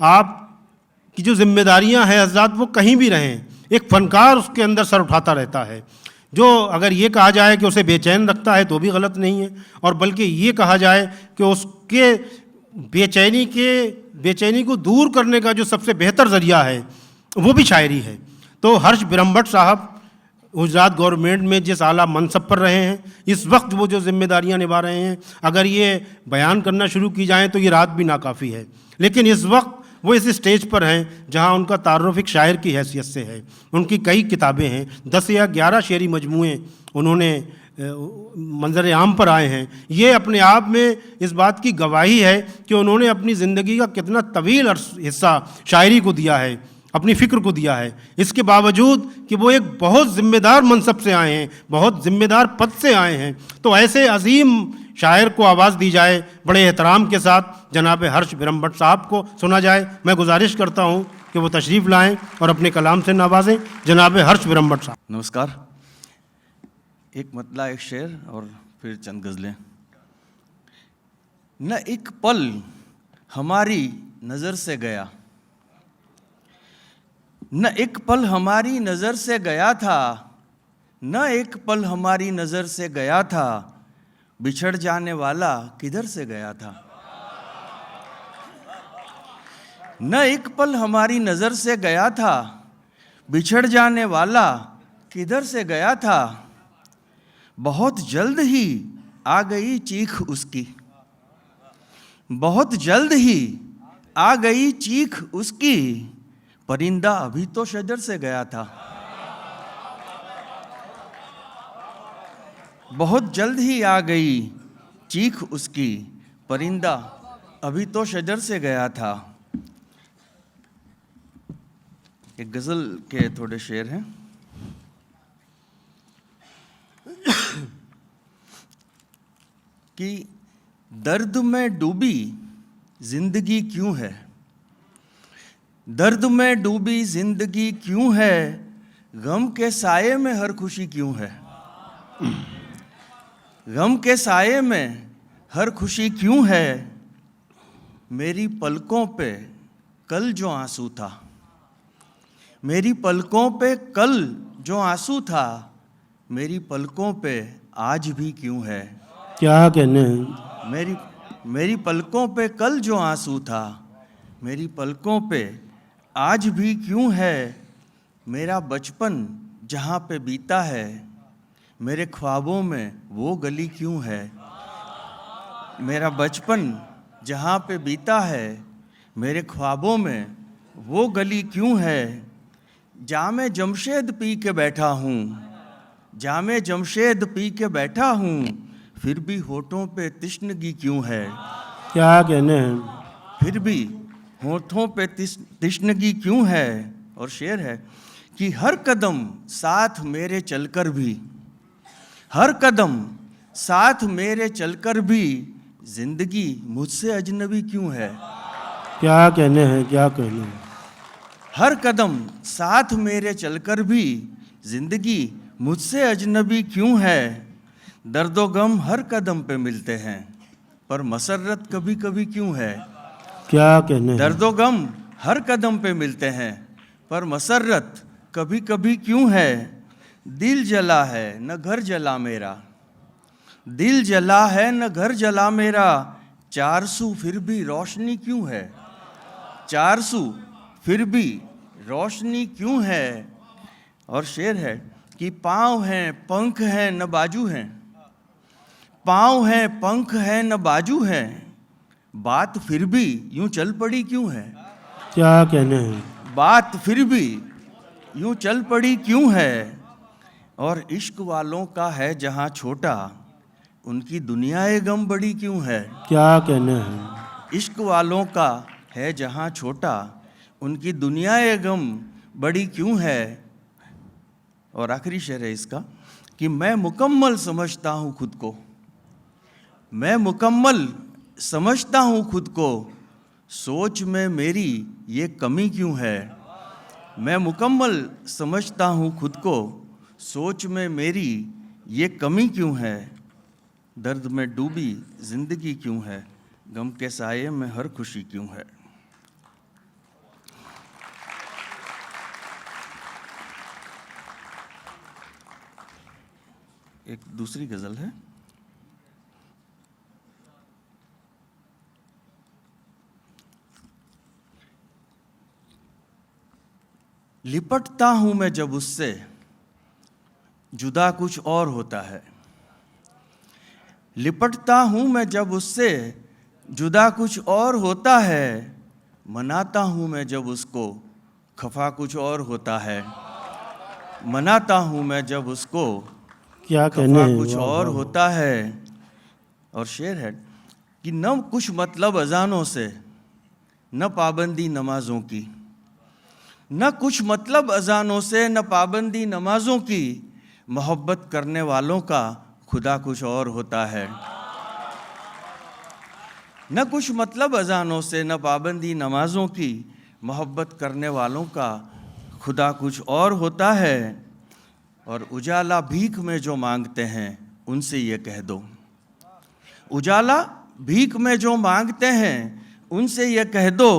आप की जो जिम्मेदारियां हैं हजरात, वो कहीं भी रहें, एक फ़नकार उसके अंदर सर उठाता रहता है। जो अगर ये कहा जाए कि उसे बेचैन रखता है तो भी गलत नहीं है, और बल्कि ये कहा जाए कि उसके बेचैनी को दूर करने का जो सबसे बेहतर ज़रिया है वो भी शायरी है। तो हर्ष ब्रह्मभट्ट साहब गुजरात गवर्नमेंट में जिस आला मनसब पर रहे हैं, इस वक्त वो जो जिम्मेदारियां निभा रहे हैं, अगर ये बयान करना शुरू की जाएँ तो ये रात भी नाकाफ़ी है। लेकिन इस वक्त वो इस स्टेज पर हैं जहां उनका तारुफ एक शायर की हैसियत से है। उनकी कई किताबें हैं, 10 या 11 शेरी मजमूए उन्होंने मंजर आम पर आए हैं। ये अपने आप में इस बात की गवाही है कि उन्होंने अपनी ज़िंदगी का कितना तवील हिस्सा शायरी को दिया है, अपनी फ़िक्र को दिया है। इसके बावजूद कि वो एक बहुत ज़िम्मेदार मनसब से आए हैं, बहुत ज़िम्मेदार पद से आए हैं, तो ऐसे अजीम शायर को आवाज़ दी जाए, बड़े एहतराम के साथ जनाब हर्ष ब्रह्मभट्ट साहब को सुना जाए। मैं गुजारिश करता हूँ कि वो तशरीफ़ लाएं और अपने कलाम से नवाजें। जनाब हर्ष ब्रह्मभट्ट साहब। नमस्कार। एक मतला, एक शेर और फिर चंद गज़लें। न एक पल हमारी नज़र से गया, न एक पल हमारी नज़र से गया था, न एक पल हमारी नज़र से गया था, बिछड़ जाने वाला किधर से गया था। न एक पल हमारी नज़र से गया था, बिछड़ जाने वाला किधर से गया था। बहुत जल्द ही आ गई चीख उसकी, बहुत जल्द ही आ गई चीख उसकी, परिंदा अभी तो शजर से गया था। बहुत जल्द ही आ गई चीख उसकी, परिंदा अभी तो शजर से गया था। एक गज़ल के थोड़े शेर हैं। कि दर्द में डूबी जिंदगी क्यों है, दर्द में डूबी जिंदगी क्यों है, गम के साये में हर खुशी क्यों है। गम के साये में हर खुशी क्यों है, मेरी पलकों पे कल जो आंसू था, मेरी पलकों पे कल जो आंसू था, मेरी पलकों पे आज भी क्यों है। क्या कहने हैं। मेरी पलकों पे कल जो आंसू था, मेरी पलकों पे आज भी क्यों है। मेरा बचपन जहाँ पे बीता है, मेरे ख्वाबों में वो गली क्यों है। मेरा बचपन जहाँ पे बीता है, मेरे ख्वाबों में वो गली क्यों है। जामे जमशेद पी के बैठा हूँ, जामे जमशेद पी के बैठा हूँ, फिर भी होठों पे तिश्नगी क्यों है। क्या कहने हैं। फिर भी होठों पे तिश्नगी क्यों है। और शेर है कि हर कदम साथ मेरे चलकर भी, हर कदम साथ मेरे चलकर भी, जिंदगी मुझसे अजनबी क्यों है। क्या कहने हैं, क्या कहने हैं। हर कदम साथ मेरे चलकर भी, जिंदगी मुझसे अजनबी क्यों है। दर्दो गम हर कदम पे मिलते हैं, पर मसरत कभी कभी क्यों है। क्या कहने हैं। दर्दो गम हर कदम पे मिलते हैं, पर मसरत कभी कभी क्यों है। दिल जला है न घर जला मेरा, दिल जला है न घर जला मेरा, चारसू फिर भी रोशनी क्यों है। चारसू फिर भी रोशनी क्यों है। और शेर है कि पाँव हैं पंख हैं न बाजू हैं, पाँव हैं पंख हैं न बाजू हैं, बात फिर भी यूं चल पड़ी क्यों है। क्या कहने हैं। बात फिर भी यूं चल पड़ी क्यों है। और इश्क वालों का है जहाँ छोटा, उनकी दुनियाए गम बड़ी क्यों है। क्या कहने हैं। इश्क वालों का है जहाँ छोटा, उनकी दुनियाए गम बड़ी क्यों है। और आखिरी शेर है इसका कि मैं मुकम्मल समझता हूँ खुद को, मैं मुकम्मल समझता हूँ खुद को, सोच में मेरी ये कमी क्यों है। मैं मुकम्मल समझता हूँ खुद को, सोच में मेरी ये कमी क्यों है। दर्द में डूबी जिंदगी क्यों है, गम के साये में हर खुशी क्यों है। एक दूसरी गजल है। लिपटता हूं मैं जब उससे, जुदा कुछ और होता है। लिपटता हूं मैं जब उससे, जुदा कुछ और होता है। मनाता हूं मैं जब उसको, खफा कुछ और होता है। मनाता हूं मैं जब उसको, क्या कहने खफा हैं, कुछ वाह, और वाह, वाह। होता है। और शेर है कि न कुछ मतलब अजानों से, न पाबंदी नमाजों की। न कुछ मतलब अजानों से, न पाबंदी नमाजों की। मोहब्बत करने वालों का खुदा कुछ और होता है। न कुछ मतलब अजानों से, न पाबंदी नमाजों की। मोहब्बत करने वालों का खुदा कुछ और होता है। और उजाला भीख में जो मांगते हैं, उनसे ये कह दो। उजाला भीख में जो मांगते हैं, उनसे ये कह दो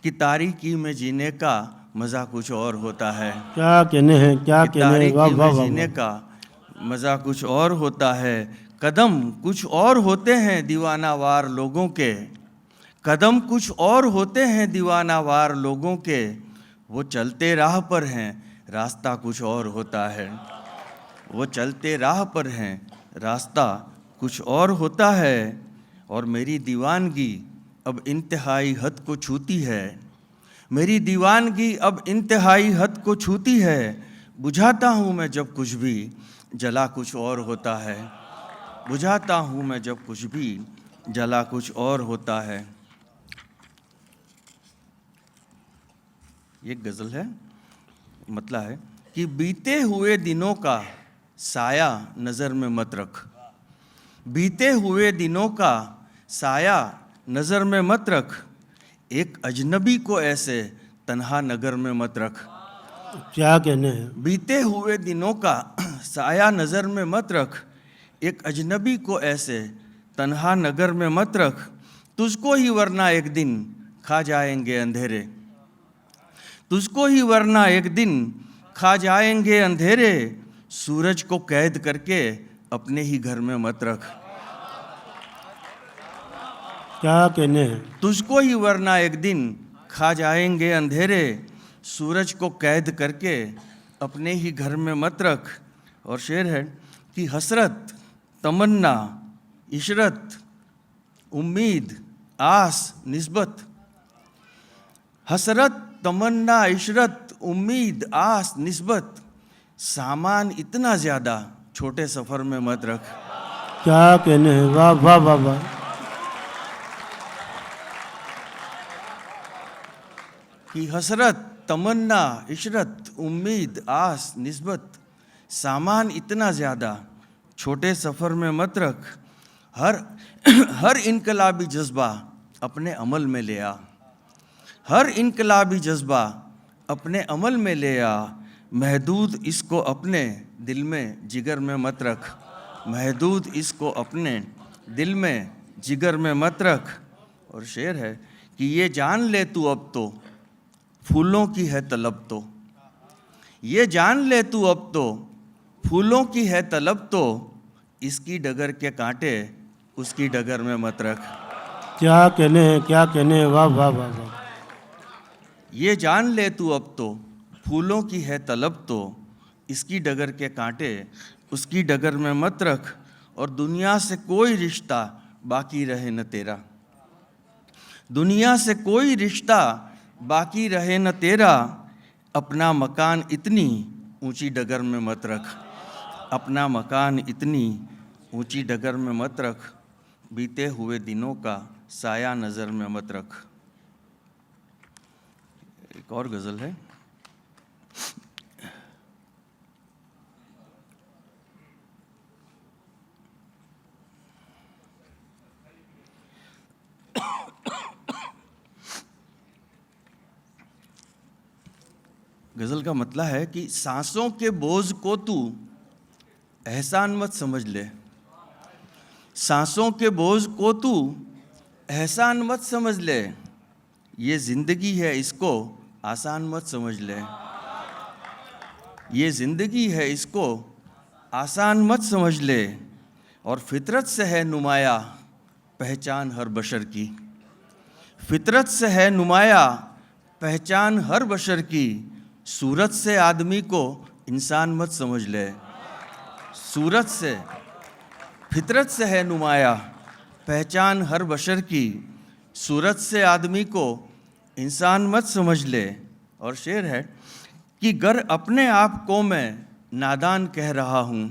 कि तारीकी में जीने का मज़ा कुछ और होता है। क्या कहने हैं, क्या कि कहने हैं, वाह तारीकी वाह में वाह जीने वाह। का मज़ा कुछ और होता है। कदम कुछ और होते हैं दीवानावार लोगों के। कदम कुछ और होते हैं दीवानावार लोगों के। वो चलते राह पर हैं, रास्ता कुछ और होता है। वो चलते राह पर हैं, रास्ता कुछ और होता है। और मेरी दीवानगी अब इंतहाई हद को छूती है। मेरी दीवानगी अब इंतहाई हद को छूती है। बुझाता हूँ मैं जब कुछ भी, जला कुछ और होता है। बुझाता हूँ मैं जब कुछ भी, जला कुछ और होता है। ये गज़ल है, मतलब है कि बीते हुए दिनों का साया नज़र में मत रख। बीते हुए दिनों का साया नज़र में मत रख। एक अजनबी को ऐसे तन्हा नगर में मत रख। क्या कहने हैं। बीते हुए दिनों का साया नज़र में मत रख। एक अजनबी को ऐसे तन्हा नगर में मत रख। तुझको ही वरना एक दिन खा जाएंगे अंधेरे। तुझको ही वरना एक दिन खा जाएंगे अंधेरे। सूरज को कैद करके अपने ही घर में मत रख। क्या कहने हैं। तुझको ही वरना एक दिन खा जाएंगे अंधेरे। सूरज को कैद करके अपने ही घर में मत रख। और शेर है कि हसरत, तमन्ना, इशरत, उम्मीद, आस, निस्बत। हसरत, तमन्ना, इशरत, उम्मीद, आस, निस्बत। सामान इतना ज़्यादा छोटे सफ़र में मत रख। क्या कहने हैं, वाह वाह वाह वाह। कि हसरत, तमन्ना, इशरत, उम्मीद, आस, निस्बत। सामान इतना ज़्यादा छोटे सफ़र में मत रख। हर इनकलाबी जज्बा अपने अमल में ले आ। हर इनकलाबी जज्बा अपने अमल में ले आ। महदूद इसको अपने दिल में जिगर में मत रख। महदूद इसको अपने दिल में जिगर में मत रख। और शेर है कि ये जान ले तू अब तो, फूलों की है तलब तो। ये जान ले तू अब तो, फूलों की है तलब तो। इसकी डगर के कांटे उसकी डगर में मत रख। क्या कहने हैं, क्या कहने हैं, वाह वाह वाह वाह। ये जान ले तू अब तो, फूलों की है तलब तो। इसकी डगर के कांटे उसकी डगर में मत रख। और दुनिया से कोई रिश्ता बाकी रहे न तेरा। दुनिया से कोई रिश्ता बाकी रहे न तेरा। अपना मकान इतनी ऊंची डगर में मत रख। अपना मकान इतनी ऊंची डगर में मत रख। बीते हुए दिनों का साया नज़र में मत रख। एक और गज़ल है। गज़ल का मतलब है कि सांसों के बोझ को तू एहसान मत समझ ले। सांसों के बोझ को तू एहसान मत समझ ले। ये ज़िंदगी है इसको आसान मत समझ ले। ये ज़िंदगी है इसको आसान मत समझ ले, और फितरत से है नुमाया पहचान हर बशर की। फितरत से है नुमाया पहचान हर बशर की, सूरत से आदमी को इंसान मत समझ ले। सूरत से, फितरत से है नुमाया पहचान हर बशर की, सूरत से आदमी को इंसान मत समझ ले। और शेर है कि गर अपने आप को मैं नादान कह रहा हूँ,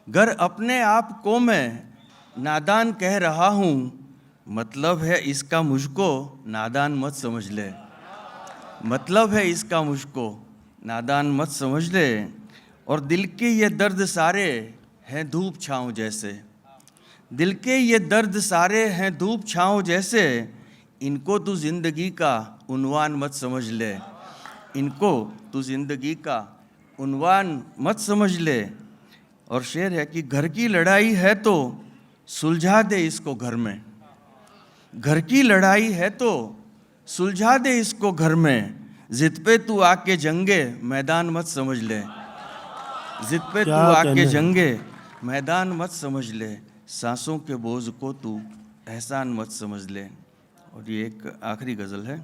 गर अपने आप को मैं नादान कह रहा हूँ, मतलब है इसका मुझको नादान मत समझ ले। मतलब है इसका मुझको नादान मत समझ ले। और दिल के ये दर्द सारे हैं धूप छाँव जैसे, दिल के ये दर्द सारे हैं धूप छाँव जैसे, इनको तू ज़िंदगी का उन्वान मत समझ ले। इनको तू ज़िंदगी का उन्वान मत समझ ले। और शेर है कि घर की लड़ाई है तो सुलझा दे इसको घर में, घर की लड़ाई है तो सुलझा दे इसको घर में, जिद पे तू आके जंगे मैदान मत समझ ले। जिद पे तू आके जंगे मैदान मत समझ ले, सांसों के बोझ को तू एहसान मत समझ ले। और ये एक आखिरी गज़ल है।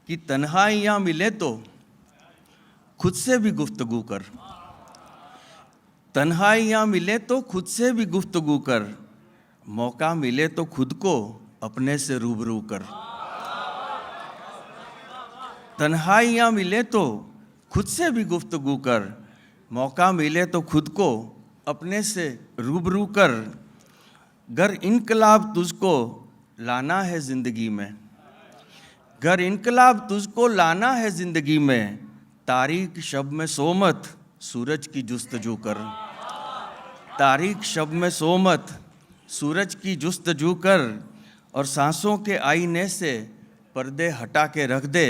कि तन्हाइयाँ मिले तो खुद से भी गुफ्तगू कर, तन्हाइयाँ मिले तो खुद से भी गुफ्तगू कर, मौका मिले तो खुद को अपने से रूबरू कर। तन्हाइयाँ मिले तो खुद से भी गुफ्तगू कर, मौका मिले तो खुद को अपने से रूबरू कर। गर इनकलाब तुझको लाना है ज़िंदगी में, गर इनकलाब तुझको लाना है ज़िंदगी में, तारीक शब में सोमत सूरज की जुस्तजू कर। तारीक शब में सोमत सूरज की जुस्तजू कर, और सांसों के आईने से पर्दे हटा के रख दे।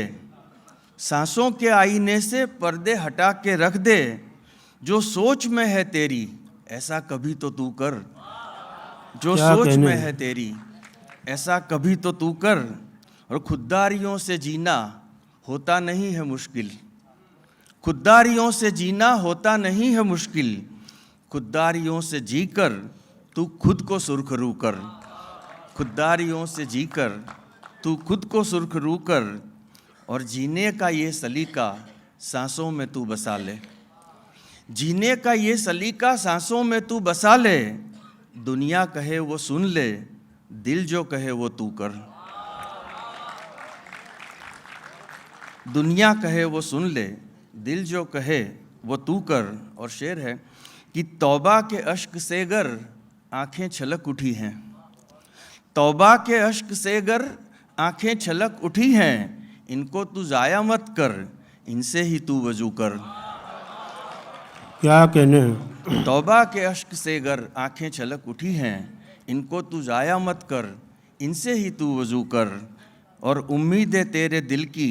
सांसों के आईने से पर्दे हटा के रख दे, जो सोच में है तेरी ऐसा कभी तो तू कर। जो सोच में है तेरी ऐसा कभी तो तू कर। और खुददारियों से जीना होता नहीं है मुश्किल, खुददारियों से जीना होता नहीं है मुश्किल, खुददारियों से जीकर तू खुद को सुरखरू कर। खुददारियों से जीकर तू खुद को सुरखरू कर, और जीने का ये सलीका सांसों में तू बसा ले। जीने का ये सलीका सांसों में तू बसा ले, दुनिया कहे वो सुन ले, दिल जो कहे वो तू कर। दुनिया कहे वो सुन ले, दिल जो कहे वो तू कर। और शेर है कि तौबा के अश्क से गर आँखें छलक उठी हैं, तौबा के अश्क से गर आँखें छलक उठी हैं, इनको तू ज़ाया मत कर, इनसे ही तू वजू कर। क्या कहने हैं। तौबा के अश्क से गर आँखें छलक उठी हैं, इनको तू ज़ाया मत कर, इनसे ही तू वजू कर। और उम्मीदें तेरे दिल की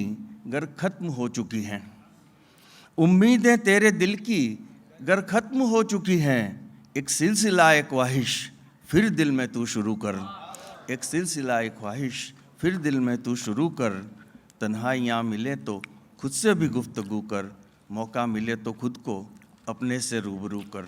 गर ख़त्म हो चुकी हैं, उम्मीदें तेरे दिल की गर ख़त्म हो चुकी हैं, एक सिलसिला एक ख्वाहिश फिर दिल में तू शुरू कर। एक सिलसिला एक ख्वाहिश फिर दिल में तू शुरू कर। तन्हाइयाँ मिले तो खुद से भी गुफ्तगू कर, मौका मिले तो खुद को अपने से रूबरू कर।